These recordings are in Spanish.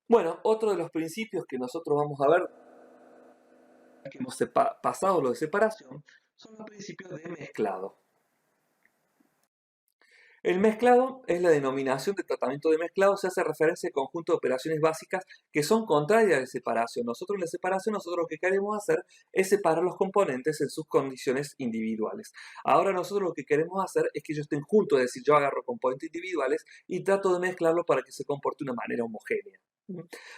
Bueno, otro de los principios que nosotros vamos a ver, que hemos pasado lo de separación, son los principios de mezclado. El mezclado es la denominación de tratamiento de mezclado, se hace referencia al conjunto de operaciones básicas que son contrarias a la separación. Nosotros en la separación, nosotros lo que queremos hacer es separar los componentes en sus condiciones individuales. Ahora nosotros lo que queremos hacer es que ellos estén juntos, es decir, yo agarro componentes individuales y trato de mezclarlos para que se comporte de una manera homogénea.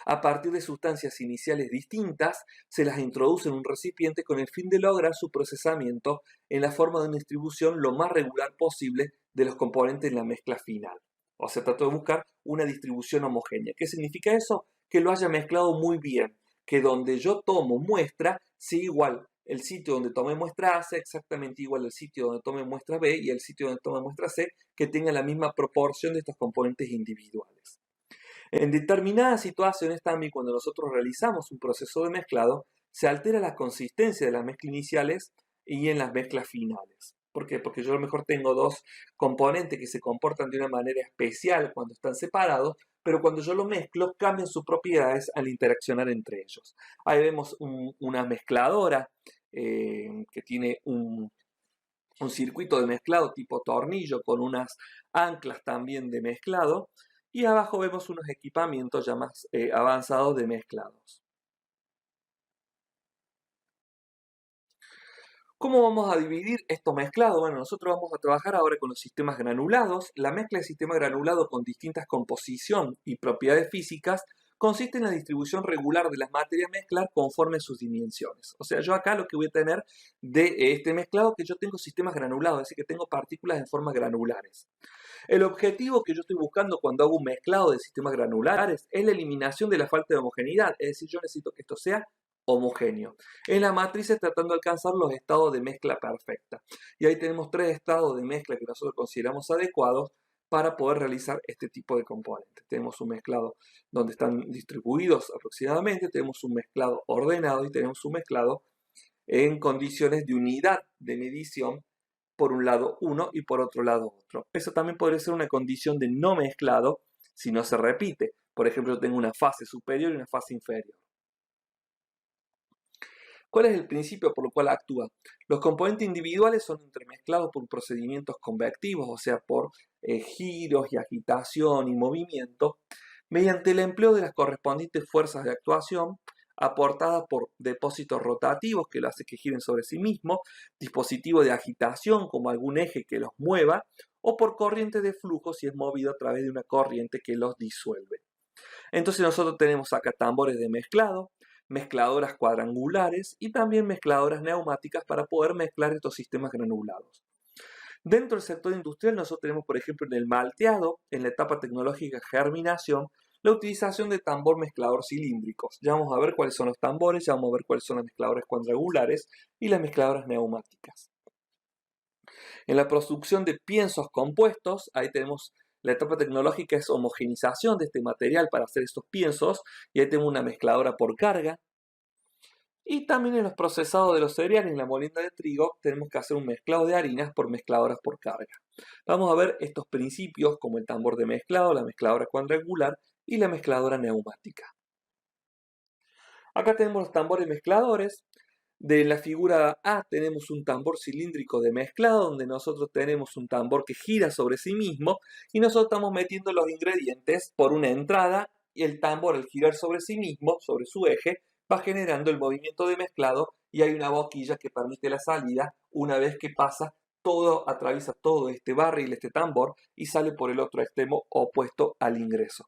A partir de sustancias iniciales distintas, se las introduce en un recipiente con el fin de lograr su procesamiento en la forma de una distribución lo más regular posible de los componentes en la mezcla final. O sea, trato de buscar una distribución homogénea. ¿Qué significa eso? Que lo haya mezclado muy bien, que donde yo tomo muestra sea igual el sitio donde tome muestra A sea exactamente igual al sitio donde tome muestra B y el sitio donde tome muestra C, que tenga la misma proporción de estos componentes individuales. En determinadas situaciones también, cuando nosotros realizamos un proceso de mezclado, se altera la consistencia de las mezclas iniciales y en las mezclas finales. ¿Por qué? Porque yo a lo mejor tengo dos componentes que se comportan de una manera especial cuando están separados, pero cuando yo lo mezclo cambian sus propiedades al interaccionar entre ellos. Ahí vemos una mezcladora que tiene un circuito de mezclado tipo tornillo con unas anclas también de mezclado y abajo vemos unos equipamientos ya más avanzados de mezclados. ¿Cómo vamos a dividir estos mezclados? Bueno, nosotros vamos a trabajar ahora con los sistemas granulados. La mezcla de sistema granulado con distintas composición y propiedades físicas consiste en la distribución regular de las materias a mezclar conforme a sus dimensiones. O sea, yo acá lo que voy a tener de este mezclado que yo tengo sistemas granulados, es decir, que tengo partículas en formas granulares. El objetivo que yo estoy buscando cuando hago un mezclado de sistemas granulares es la eliminación de la falta de homogeneidad, es decir, yo necesito que esto sea homogéneo. En la matriz tratando de alcanzar los estados de mezcla perfecta. Y ahí tenemos tres estados de mezcla que nosotros consideramos adecuados para poder realizar este tipo de componentes. Tenemos un mezclado donde están distribuidos aproximadamente, tenemos un mezclado ordenado y tenemos un mezclado en condiciones de unidad de medición, por un lado uno y por otro lado otro. Eso también podría ser una condición de no mezclado si no se repite. Por ejemplo, yo tengo una fase superior y una fase inferior. ¿Cuál es el principio por el cual actúa? Los componentes individuales son entremezclados por procedimientos convectivos, o sea, por giros y agitación y movimiento, mediante el empleo de las correspondientes fuerzas de actuación aportadas por depósitos rotativos que lo hacen que giren sobre sí mismos, dispositivos de agitación como algún eje que los mueva, o por corrientes de flujo si es movido a través de una corriente que los disuelve. Entonces nosotros tenemos acá tambores de mezclado, mezcladoras cuadrangulares y también mezcladoras neumáticas para poder mezclar estos sistemas granulados. Dentro del sector industrial nosotros tenemos, por ejemplo, en el malteado, en la etapa tecnológica germinación, la utilización de tambor mezclador cilíndricos. Ya vamos a ver cuáles son los tambores, ya vamos a ver cuáles son las mezcladoras cuadrangulares y las mezcladoras neumáticas. En la producción de piensos compuestos, ahí tenemos la etapa tecnológica es homogenización de este material para hacer estos piensos y ahí tenemos una mezcladora por carga. Y también en los procesados de los cereales, en la molienda de trigo, tenemos que hacer un mezclado de harinas por mezcladoras por carga. Vamos a ver estos principios como el tambor de mezclado, la mezcladora cuadrangular y la mezcladora neumática. Acá tenemos los tambores mezcladores. De la figura A tenemos un tambor cilíndrico de mezclado donde nosotros tenemos un tambor que gira sobre sí mismo y nosotros estamos metiendo los ingredientes por una entrada y el tambor al girar sobre sí mismo, sobre su eje, va generando el movimiento de mezclado y hay una boquilla que permite la salida una vez que pasa todo, atraviesa todo este barril, este tambor y sale por el otro extremo opuesto al ingreso.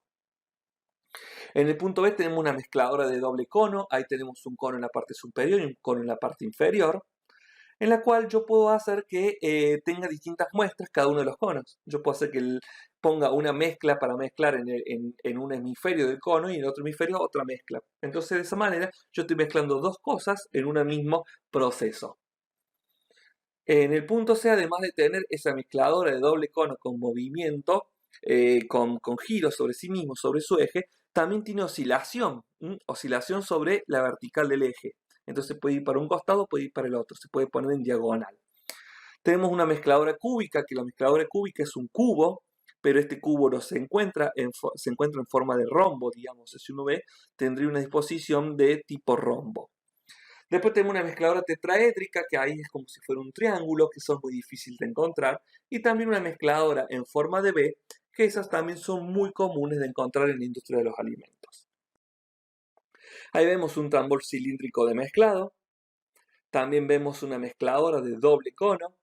En el punto B tenemos una mezcladora de doble cono, ahí tenemos un cono en la parte superior y un cono en la parte inferior, en la cual yo puedo hacer que tenga distintas muestras cada uno de los conos. Yo puedo hacer que él ponga una mezcla para mezclar en un hemisferio del cono y en el otro hemisferio otra mezcla. Entonces de esa manera yo estoy mezclando dos cosas en un mismo proceso. En el punto C, además de tener esa mezcladora de doble cono con movimiento, con giro sobre sí mismo, sobre su eje, también tiene oscilación, oscilación sobre la vertical del eje. Entonces puede ir para un costado, puede ir para el otro, se puede poner en diagonal. Tenemos una mezcladora cúbica, que la mezcladora cúbica es un cubo pero este cubo no se encuentra se encuentra en forma de rombo, digamos. Si uno ve, tendría una disposición de tipo rombo. Después tenemos una mezcladora tetraédrica, que ahí es como si fuera un triángulo, que son muy difíciles de encontrar. Y también una mezcladora en forma de B, que esas también son muy comunes de encontrar en la industria de los alimentos. Ahí vemos un tambor cilíndrico de mezclado. También vemos una mezcladora de doble cono.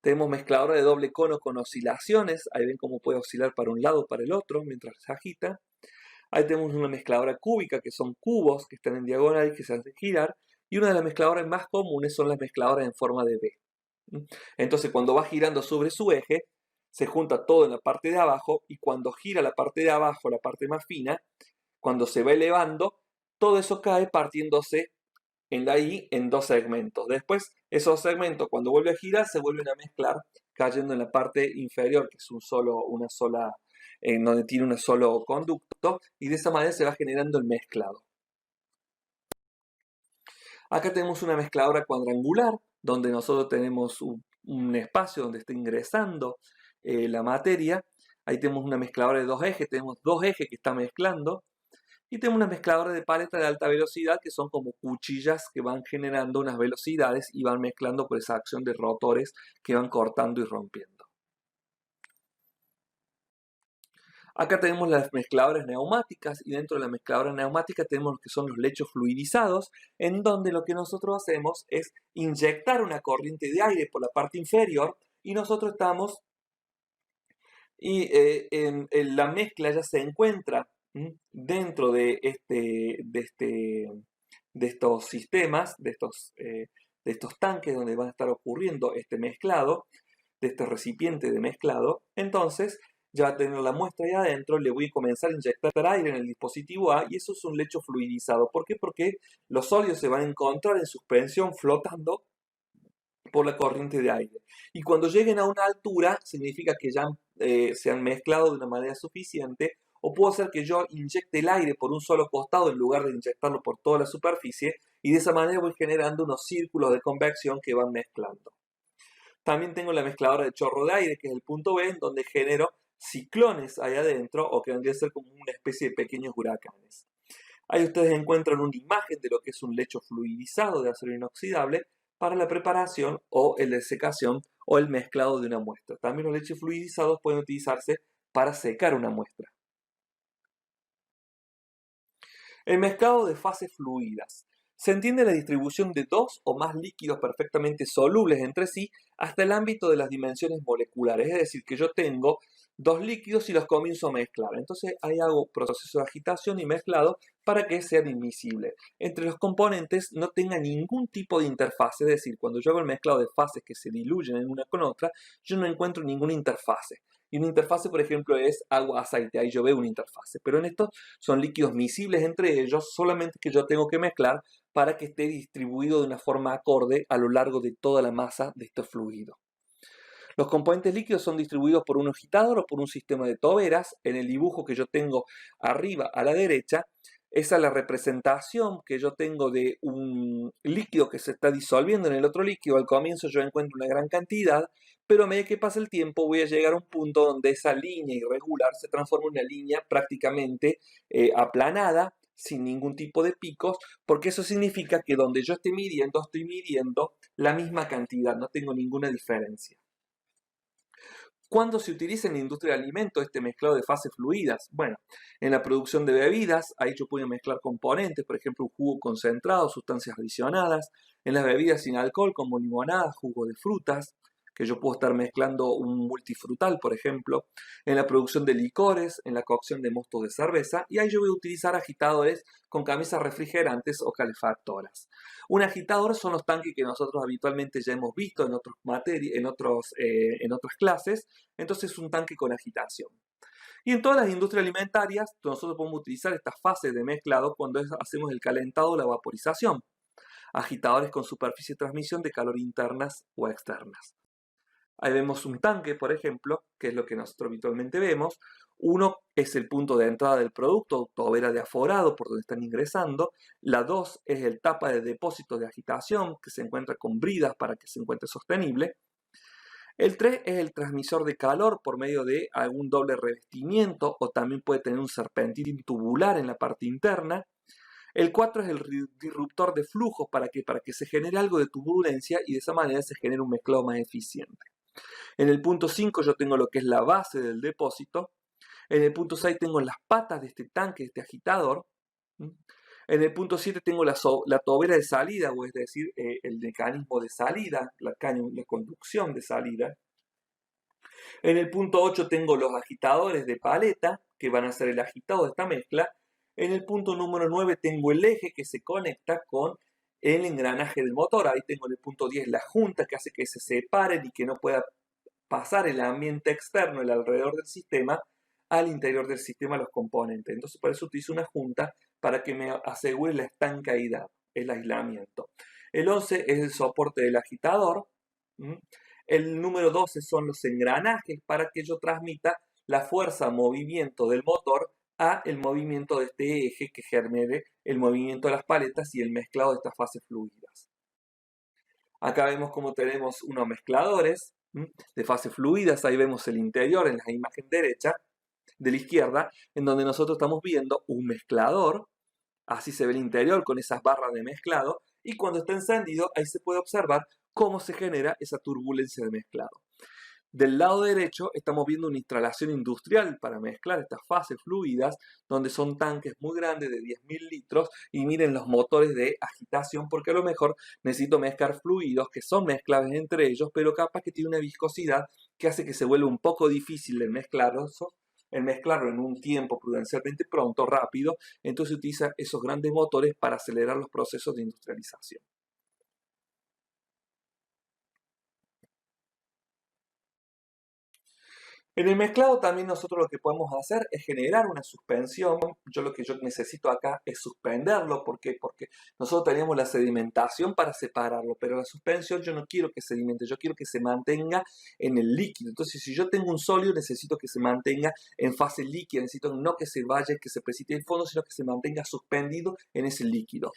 Tenemos mezcladora de doble cono con oscilaciones. Ahí ven cómo puede oscilar para un lado o para el otro mientras se agita. Ahí tenemos una mezcladora cúbica, que son cubos que están en diagonal y que se hacen girar. Y una de las mezcladoras más comunes son las mezcladoras en forma de B. Entonces, cuando va girando sobre su eje, se junta todo en la parte de abajo, y cuando gira la parte de abajo, la parte más fina, cuando se va elevando, todo eso cae partiéndose en la I en dos segmentos. Después, esos segmentos, cuando vuelve a girar, se vuelven a mezclar, cayendo en la parte inferior, que es donde tiene un solo conducto, y de esa manera se va generando el mezclado. Acá tenemos una mezcladora cuadrangular, donde nosotros tenemos un espacio donde está ingresando la materia. Ahí tenemos una mezcladora de dos ejes, tenemos dos ejes que están mezclando. Y tenemos una mezcladora de paleta de alta velocidad, que son como cuchillas que van generando unas velocidades y van mezclando por esa acción de rotores que van cortando y rompiendo. Acá tenemos las mezcladoras neumáticas, y dentro de la mezcladora neumática tenemos lo que son los lechos fluidizados, en donde lo que nosotros hacemos es inyectar una corriente de aire por la parte inferior, y nosotros estamos, en la mezcla ya se encuentra dentro de estos sistemas, de estos tanques donde va a estar ocurriendo este mezclado, de este recipiente de mezclado. Entonces ya va a tener la muestra ahí adentro, le voy a comenzar a inyectar aire en el dispositivo A, y eso es un lecho fluidizado. ¿Por qué? Porque los sólidos se van a encontrar en suspensión flotando por la corriente de aire. Y cuando lleguen a una altura, significa que ya se han mezclado de una manera suficiente, o puedo hacer que yo inyecte el aire por un solo costado en lugar de inyectarlo por toda la superficie, y de esa manera voy generando unos círculos de convección que van mezclando. También tengo la mezcladora de chorro de aire, que es el punto B, en donde genero ciclones ahí adentro, o que vendría a ser como una especie de pequeños huracanes. Ahí ustedes encuentran una imagen de lo que es un lecho fluidizado de acero inoxidable para la preparación o el desecación o el mezclado de una muestra. También los lechos fluidizados pueden utilizarse para secar una muestra. El mezclado de fases fluidas. Se entiende la distribución de dos o más líquidos perfectamente solubles entre sí hasta el ámbito de las dimensiones moleculares. Es decir, que yo tengo dos líquidos y los comienzo a mezclar. Entonces ahí hago proceso de agitación y mezclado para que sean invisibles. Entre los componentes no tenga ningún tipo de interfase. Es decir, cuando yo hago el mezclado de fases que se diluyen en una con otra, yo no encuentro ninguna interfase. Y una interfase, por ejemplo, es agua-aceite. Ahí yo veo una interfase. Pero en estos son líquidos miscibles entre ellos, solamente que yo tengo que mezclar para que esté distribuido de una forma acorde a lo largo de toda la masa de este fluido. Los componentes líquidos son distribuidos por un agitador o por un sistema de toberas. En el dibujo que yo tengo arriba a la derecha, esa es la representación que yo tengo de un líquido que se está disolviendo en el otro líquido. Al comienzo yo encuentro una gran cantidad, pero a medida que pasa el tiempo voy a llegar a un punto donde esa línea irregular se transforma en una línea prácticamente aplanada, sin ningún tipo de picos, porque eso significa que donde yo estoy midiendo la misma cantidad, no tengo ninguna diferencia. ¿Cuándo se utiliza en la industria de alimentos este mezclado de fases fluidas? Bueno, en la producción de bebidas, ahí yo puedo mezclar componentes, por ejemplo, un jugo concentrado, sustancias adicionadas. En las bebidas sin alcohol, como limonadas, jugo de frutas, que yo puedo estar mezclando un multifrutal, por ejemplo. En la producción de licores, en la cocción de mostos de cerveza, y ahí yo voy a utilizar agitadores con camisas refrigerantes o calefactoras. Un agitador son los tanques que nosotros habitualmente ya hemos visto en otras clases. Entonces es un tanque con agitación. Y en todas las industrias alimentarias nosotros podemos utilizar estas fases de mezclado cuando hacemos el calentado o la vaporización. Agitadores con superficie de transmisión de calor internas o externas. Ahí vemos un tanque, por ejemplo, que es lo que nosotros habitualmente vemos. Uno es el punto de entrada del producto, tobera de aforado por donde están ingresando. La 2 es el tapa de depósito de agitación, que se encuentra con bridas para que se encuentre sostenible. El 3 es el transmisor de calor por medio de algún doble revestimiento o también puede tener un serpentín tubular en la parte interna. El 4 es el disruptor de flujos para que se genere algo de turbulencia y de esa manera se genere un mezclado más eficiente. En el punto 5 yo tengo lo que es la base del depósito. En el punto 6 tengo las patas de este tanque, de este agitador. En el punto 7 tengo la tobera de salida, o es decir, el mecanismo de salida, la conducción de salida. En el punto 8 tengo los agitadores de paleta, que van a ser el agitado de esta mezcla. En el punto número 9 tengo el eje que se conecta con el engranaje del motor. Ahí tengo en el punto 10 la junta que hace que se separen y que no pueda pasar el ambiente externo, el alrededor del sistema, al interior del sistema los componentes. Entonces por eso utilizo una junta para que me asegure la estancaidad, el aislamiento. El 11 es el soporte del agitador. El número 12 son los engranajes para que yo transmita la fuerza movimiento del motor a el movimiento de este eje que genere el movimiento de las paletas y el mezclado de estas fases fluidas. Acá vemos cómo tenemos unos mezcladores de fases fluidas. Ahí vemos el interior en la imagen derecha, de la izquierda, en donde nosotros estamos viendo un mezclador. Así se ve el interior con esas barras de mezclado. Y cuando está encendido, ahí se puede observar cómo se genera esa turbulencia de mezclado. Del lado derecho estamos viendo una instalación industrial para mezclar estas fases fluidas, donde son tanques muy grandes de 10.000 litros y miren los motores de agitación, porque a lo mejor necesito mezclar fluidos que son mezclables entre ellos, pero capaz que tiene una viscosidad que hace que se vuelva un poco difícil el mezclarlo en un tiempo prudencialmente pronto, rápido. Entonces utiliza esos grandes motores para acelerar los procesos de industrialización. En el mezclado también nosotros lo que podemos hacer es generar una suspensión. Lo que yo necesito acá es suspenderlo. ¿Por qué? Porque nosotros teníamos la sedimentación para separarlo, pero la suspensión yo no quiero que sedimente, yo quiero que se mantenga en el líquido. Entonces, si yo tengo un sólido, necesito que se mantenga en fase líquida, necesito no que se vaya, que se precipite el fondo, sino que se mantenga suspendido en ese líquido.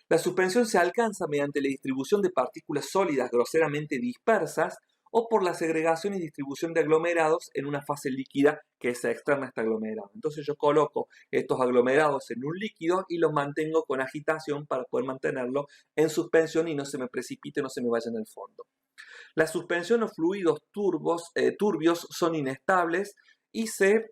La suspensión se alcanza mediante la distribución de partículas sólidas groseramente dispersas, o por la segregación y distribución de aglomerados en una fase líquida que es externa a este aglomerado. Entonces yo coloco estos aglomerados en un líquido y los mantengo con agitación para poder mantenerlo en suspensión y no se me precipite, no se me vaya en el fondo. La suspensión o fluidos turbios son inestables y se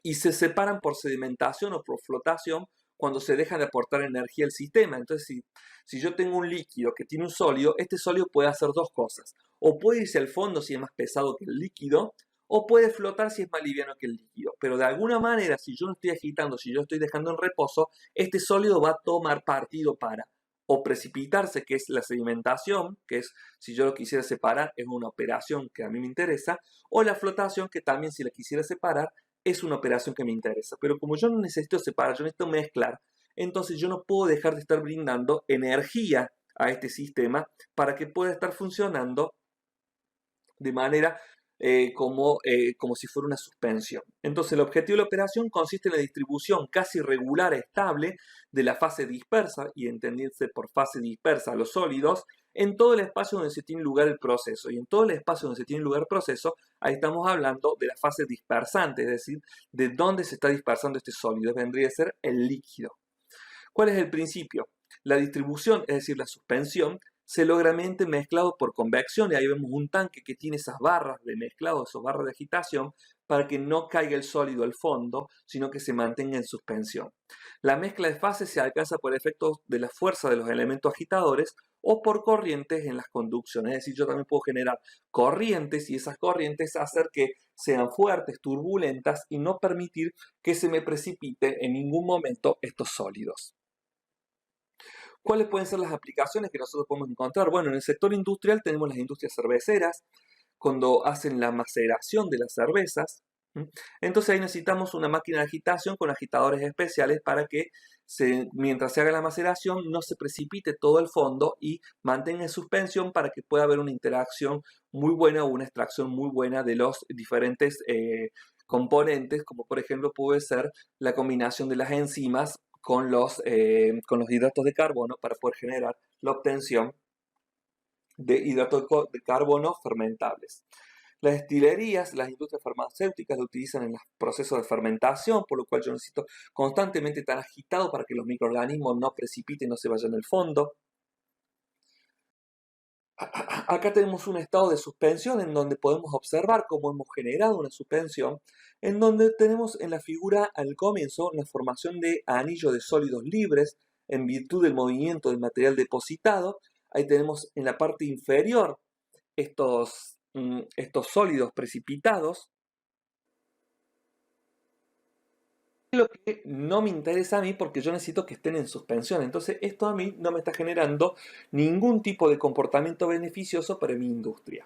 separan por sedimentación o por flotación cuando se deja de aportar energía al sistema. Entonces, si yo tengo un líquido que tiene un sólido, este sólido puede hacer dos cosas. O puede irse al fondo si es más pesado que el líquido, o puede flotar si es más liviano que el líquido. Pero de alguna manera, si yo no estoy agitando, si yo estoy dejando en reposo, este sólido va a tomar partido para o precipitarse, que es la sedimentación, que es, si yo lo quisiera separar, es una operación que a mí me interesa, o la flotación, que también si la quisiera separar, es una operación que me interesa. Pero como yo no necesito separar, yo necesito mezclar, entonces yo no puedo dejar de estar brindando energía a este sistema para que pueda estar funcionando de manera como si fuera una suspensión. Entonces el objetivo de la operación consiste en la distribución casi regular, estable, de la fase dispersa, y entendiéndose por fase dispersa los sólidos, en todo el espacio donde se tiene lugar el proceso. Y en todo el espacio donde se tiene lugar el proceso, ahí estamos hablando de la fase dispersante, es decir, de dónde se está dispersando este sólido. Vendría a ser el líquido. ¿Cuál es el principio? La distribución, es decir, la suspensión, se logra mediante mezclado por convección, y ahí vemos un tanque que tiene esas barras de mezclado, esas barras de agitación, para que no caiga el sólido al fondo, sino que se mantenga en suspensión. La mezcla de fases se alcanza por efecto de la fuerza de los elementos agitadores o por corrientes en las conducciones. Es decir, yo también puedo generar corrientes y esas corrientes hacer que sean fuertes, turbulentas y no permitir que se me precipite en ningún momento estos sólidos. ¿Cuáles pueden ser las aplicaciones que nosotros podemos encontrar? Bueno, en el sector industrial tenemos las industrias cerveceras, cuando hacen la maceración de las cervezas. Entonces ahí necesitamos una máquina de agitación con agitadores especiales para que mientras se haga la maceración no se precipite todo el fondo y mantenga en suspensión para que pueda haber una interacción muy buena o una extracción muy buena de los diferentes componentes, como por ejemplo puede ser la combinación de las enzimas con los hidratos de carbono para poder generar la obtención de hidrato de carbono fermentables. Las destilerías, las industrias farmacéuticas lo utilizan en los procesos de fermentación, por lo cual yo necesito constantemente estar agitado para que los microorganismos no precipiten, no se vayan al fondo. Acá tenemos un estado de suspensión en donde podemos observar cómo hemos generado una suspensión, en donde tenemos en la figura al comienzo la formación de anillos de sólidos libres en virtud del movimiento del material depositado. Ahí tenemos en la parte inferior estos sólidos precipitados. Lo que no me interesa a mí porque yo necesito que estén en suspensión. Entonces esto a mí no me está generando ningún tipo de comportamiento beneficioso para mi industria.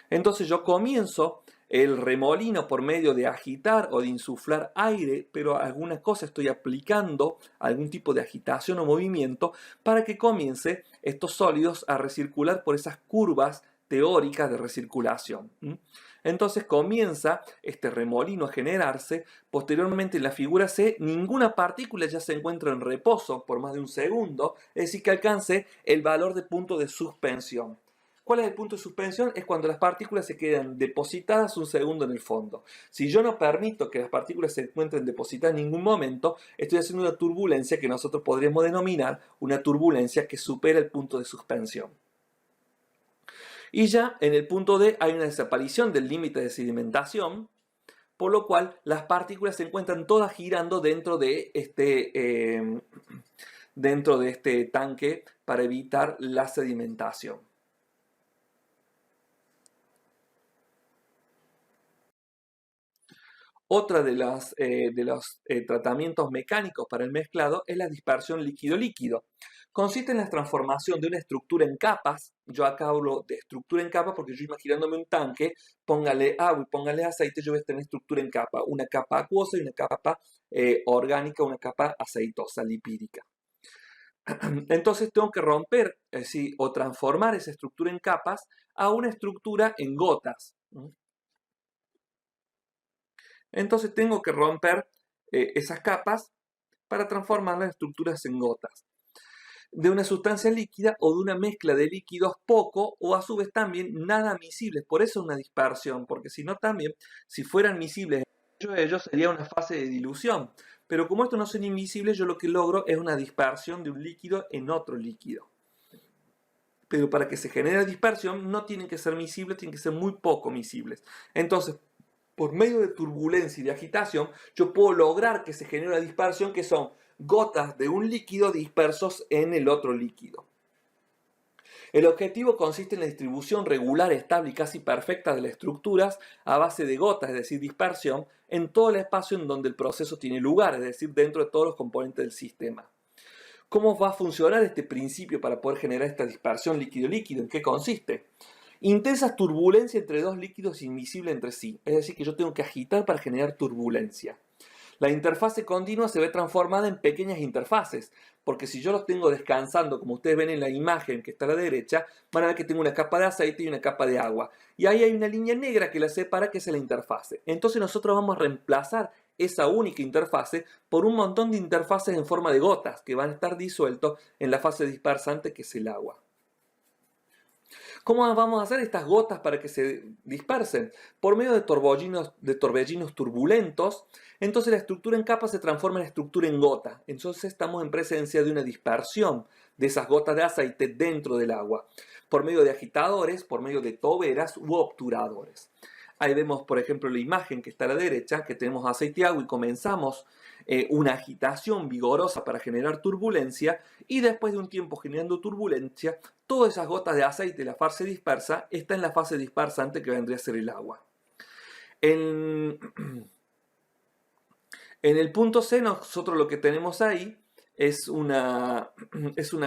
Entonces yo comienzo el remolino por medio de agitar o de insuflar aire, pero alguna cosa estoy aplicando algún tipo de agitación o movimiento para que comience estos sólidos a recircular por esas curvas teóricas de recirculación. Entonces comienza este remolino a generarse. Posteriormente en la figura C, ninguna partícula ya se encuentra en reposo por más de un segundo, es decir, que alcance el valor de punto de suspensión. ¿Cuál es el punto de suspensión? Es cuando las partículas se quedan depositadas un segundo en el fondo. Si yo no permito que las partículas se encuentren depositadas en ningún momento, estoy haciendo una turbulencia que nosotros podríamos denominar una turbulencia que supera el punto de suspensión. Y ya en el punto D hay una desaparición del límite de sedimentación, por lo cual las partículas se encuentran todas girando dentro de este tanque para evitar la sedimentación. Otra de los tratamientos mecánicos para el mezclado es la dispersión líquido-líquido. Consiste en la transformación de una estructura en capas. Yo acá hablo de estructura en capas porque yo imaginándome un tanque, póngale agua y póngale aceite, yo voy a tener estructura en capa. Una capa acuosa y una capa orgánica, una capa aceitosa, lipídica. Entonces tengo que romper o transformar esa estructura en capas a una estructura en gotas. Entonces tengo que romper esas capas para transformar las estructuras en gotas de una sustancia líquida o de una mezcla de líquidos poco o a su vez también nada miscibles. Por eso es una dispersión, porque si no también, si fueran miscibles ellos sería una fase de dilución. Pero como estos no son invisibles, yo lo que logro es una dispersión de un líquido en otro líquido. Pero para que se genere dispersión no tienen que ser miscibles, tienen que ser muy poco miscibles. Entonces, por medio de turbulencia y de agitación, yo puedo lograr que se genere una dispersión que son gotas de un líquido dispersos en el otro líquido. El objetivo consiste en la distribución regular, estable y casi perfecta de las estructuras a base de gotas, es decir, dispersión, en todo el espacio en donde el proceso tiene lugar, es decir, dentro de todos los componentes del sistema. ¿Cómo va a funcionar este principio para poder generar esta dispersión líquido-líquido? ¿En qué consiste? Intensas turbulencias entre dos líquidos invisibles entre sí, es decir, que yo tengo que agitar para generar turbulencia. La interfase continua se ve transformada en pequeñas interfaces, porque si yo los tengo descansando, como ustedes ven en la imagen que está a la derecha, van a ver que tengo una capa de aceite y una capa de agua. Y ahí hay una línea negra que la separa, que es la interfase. Entonces nosotros vamos a reemplazar esa única interfase por un montón de interfaces en forma de gotas que van a estar disueltos en la fase dispersante, que es el agua. ¿Cómo vamos a hacer estas gotas para que se dispersen? Por medio de torbellinos turbulentos. Entonces la estructura en capa se transforma en estructura en gota. Entonces estamos en presencia de una dispersión de esas gotas de aceite dentro del agua, por medio de agitadores, por medio de toberas u obturadores. Ahí vemos, por ejemplo, la imagen que está a la derecha, que tenemos aceite y agua y comenzamos una agitación vigorosa para generar turbulencia, y después de un tiempo generando turbulencia, todas esas gotas de aceite de la fase dispersa está en la fase dispersante, que vendría a ser el agua. En el punto C nosotros lo que tenemos ahí es una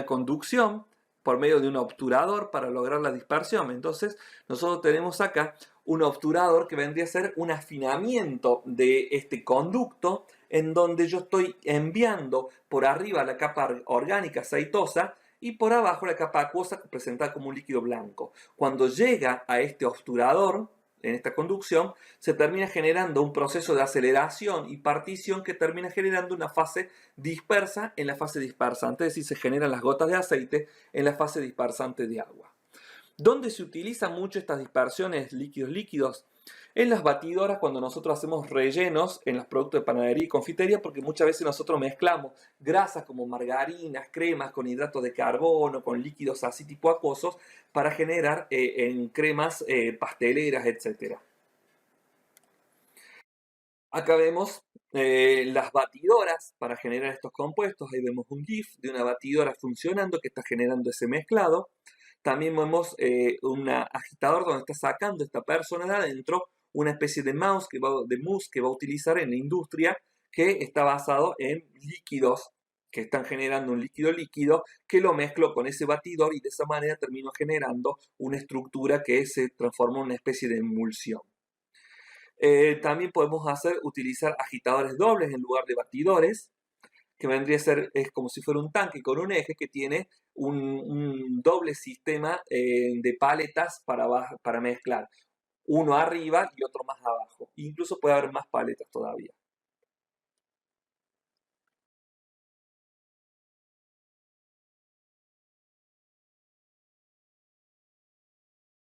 conducción por medio de un obturador para lograr la dispersión. Entonces nosotros tenemos acá un obturador que vendría a ser un afinamiento de este conducto, en donde yo estoy enviando por arriba la capa orgánica aceitosa y por abajo la capa acuosa presentada como un líquido blanco. Cuando llega a este obturador, en esta conducción, se termina generando un proceso de aceleración y partición que termina generando una fase dispersa en la fase dispersante, es decir, se generan las gotas de aceite en la fase dispersante de agua. ¿Dónde se utilizan mucho estas dispersiones líquidos-líquidos? En las batidoras, cuando nosotros hacemos rellenos en los productos de panadería y confitería, porque muchas veces nosotros mezclamos grasas como margarinas, cremas con hidratos de carbono, con líquidos así tipo acuosos, para generar en cremas pasteleras, etc. Acá vemos las batidoras para generar estos compuestos. Ahí vemos un GIF de una batidora funcionando que está generando ese mezclado. También vemos un agitador donde está sacando esta persona de adentro una especie de mousse que va a utilizar en la industria, que está basado en líquidos que están generando un líquido líquido, que lo mezclo con ese batidor y de esa manera termino generando una estructura que se transforma en una especie de emulsión. También podemos utilizar agitadores dobles en lugar de batidores, que vendría a ser, es como si fuera un tanque con un eje que tiene un doble sistema de paletas para mezclar. Uno arriba y otro más abajo. Incluso puede haber más paletas todavía.